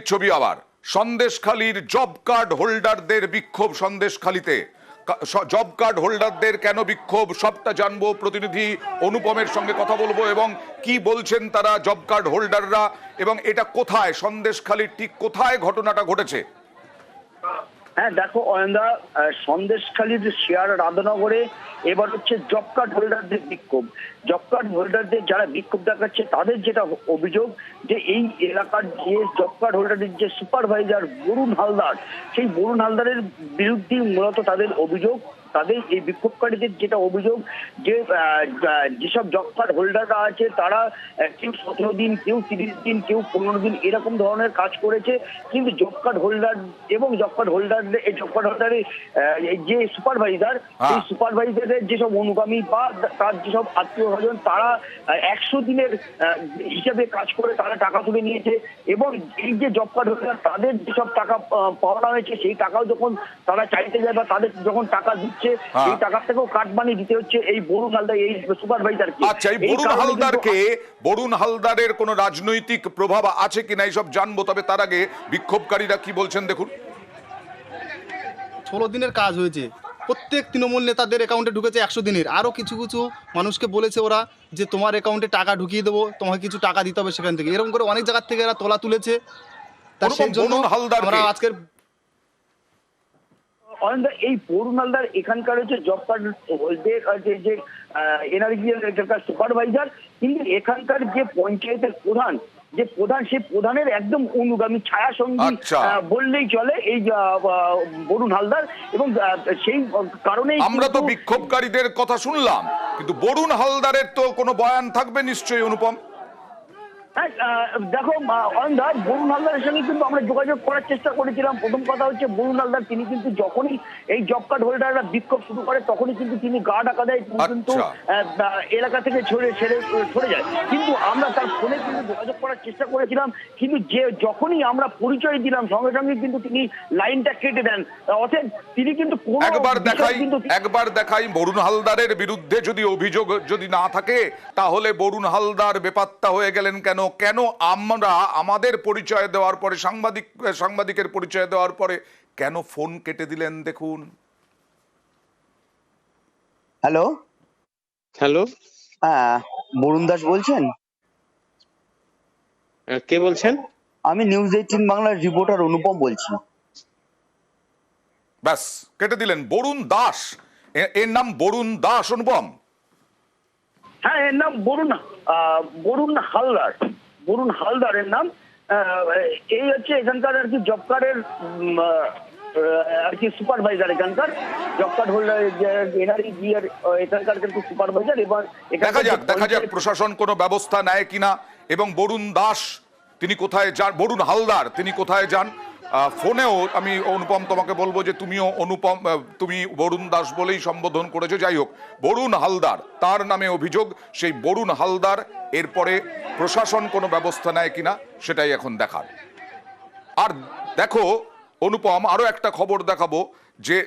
ছবি আবার সন্দেশখালীর জব কার্ড হোল্ডারদের বিক্ষোভ। সন্দেশখালীতে জব কার্ড হোল্ডারদের কেন বিক্ষোভ সবটা জানবো, প্রতিনিধি অনুপমের সঙ্গে কথা বলবো এবং কি বলছেন তারা জব কার্ড হোল্ডাররা, এবং এটা কোথায়, সন্দেশখালীর ঠিক কোথায় ঘটনাটা ঘটেছে। হ্যাঁ দেখো অয়নদা, সন্দেশখালীর শেয়ার রাধানগরে এবার হচ্ছে জব কার্ড হোল্ডারদের বিক্ষোভ। জব কার্ড হোল্ডারদের যারা বিক্ষোভ দেখাচ্ছে তাদের যেটা অভিযোগ যে এই এলাকার যে জব কার্ড হোল্ডারের যে সুপারভাইজার বরুণ হালদার, সেই বরুণ হালদারের বিরুদ্ধে মূলত তাদের অভিযোগ। তাদের এই বিক্ষোভকারীদের যেটা অভিযোগ যে যেসব জব কার্ড হোল্ডাররা আছে তারা কেউ 17 দিন, কেউ 30 দিন, কেউ 15 দিন এরকম ধরনের কাজ করেছে, কিন্তু জব কার্ড হোল্ডার এবং জব কার্ড হোল্ডারদের এই জব কার্ড হোল্ডারের যে সুপারভাইজার, সেই সুপারভাইজারের যেসব অনুগামী বা তার যেসব আত্মীয় স্বজন তারা 100 দিনের হিসাবে কাজ করে তারা টাকা তুলে নিয়েছে। এবং এই যে জব কার্ড হোল্ডার তাদের যেসব টাকা পাওয়ানো হয়েছে সেই টাকাও যখন তারা চাইতে যায় বা তাদের যখন টাকা দিচ্ছে এই টাকা থেকেও কাটমানি দিতে হচ্ছে এই বরুণ হালদার, এই সুপারভাইজারকে। আচ্ছা, এই বরুণ হালদারের কোন রাজনৈতিক প্রভাব আছে কিনা এইসব জানবো, তবে তার আগে বিক্ষোভকারীরা কি বলছেন দেখুন। 16 দিনের কাজ হয়েছে, প্রত্যেক তৃণমূল নেতাদের অ্যাকাউন্টে ঢুকেছে 100 দিনের। আরও কিছু কিছু মানুষকে বলেছে ওরা যে তোমার অ্যাকাউন্টে টাকা ঢুকিয়ে দেবো, তোমাকে কিছু টাকা দিতে হবে সেখান থেকে। এরকম করে অনেক জায়গার থেকে এরা তোলা তুলেছে। তার সেই জন্য আমরা আজকের এই বরুণ হালদার এখানকার হচ্ছে জব কার্ড হোল্ডার যে এনআরজিএল সুপারভাইজার, কিন্তু এখানকার যে পঞ্চায়েতের প্রধান, যে প্রধান সেই প্রধানের একদম অনুগামী ছায়া সঙ্গী বললেই চলে এই বরুণ হালদার। এবং সেই কারণেই আমরা তো বিক্ষোভকারীদের কথা শুনলাম, কিন্তু বরুণ হালদারের তো কোনো বয়ান থাকবে নিশ্চয়ই অনুপম। দেখো অয়নদা, বরুণ হালদারের সঙ্গে কিন্তু আমরা যোগাযোগ করার চেষ্টা করেছিলাম। প্রথম কথা হচ্ছে বরুণ হালদার তিনি কিন্তু যখনই এই জব কার্ড হোল্ডাররা বিক্ষোভ শুরু করে তখনই কিন্তু তিনি গা ঢাকা দেয়, কিন্তু এলাকা থেকে সরে যায়। কিন্তু আমরা তার ফোনে কিন্তু যোগাযোগ করার চেষ্টা করেছিলাম, কিন্তু যে যখনই আমরা পরিচয় দিলাম সঙ্গে সঙ্গে কিন্তু তিনি লাইনটা কেটে দেন। অতএব তিনি কিন্তু একবার দেখাই বরুণ হালদারের বিরুদ্ধে যদি অভিযোগ যদি না থাকে, তাহলে বরুণ হালদার বেপাত্তা হয়ে গেলেন কেন? কেন আমরা আমাদের পরিচয় দেওয়ার পরে, সাংবাদিকের পরিচয় দেওয়ার পরে কেন ফোন কেটে দিলেন দেখুন। হ্যালো হ্যালো, হ্যাঁ বরুণ দাস বলছেন? কে বলছেন? আমি নিউজ 18 বাংলার রিপোর্টার অনুপম বলছি। ব্যাস কেটে দিলেন। বরুণ দাস, এর নাম বরুণ দাস অনুপম? হ্যাঁ, এর নাম বরুণ হালদার। বরুণ হালদারের নাম। এই হচ্ছে এখানকার আর কি জব কার্ডের আর কি সুপারভাইজার, এখানকার জব কার্ড হোল্ডার এনআরজিএর এখানকার কিন্তু সুপারভাইজার। এবার দেখা যাক প্রশাসন কোনো ব্যবস্থা নেয় কিনা, এবং বরুণ দাস তিনি কোথায় যান, বরুণ হালদার তিনি কোথায় যান। ফোনেও আমি অনুপম তোমাকে বলবো যে তুমি বরুণ দাস বলেই সম্বোধন করেছো। যাই হোক, বরুণ হালদার তার নামে অভিযোগ, সেই বরুণ হালদার এরপরে প্রশাসন কোনো ব্যবস্থা নেয় কিনা সেটাই এখন দেখার। আর দেখো অনুপম, আরো একটা খবর দেখাবো যে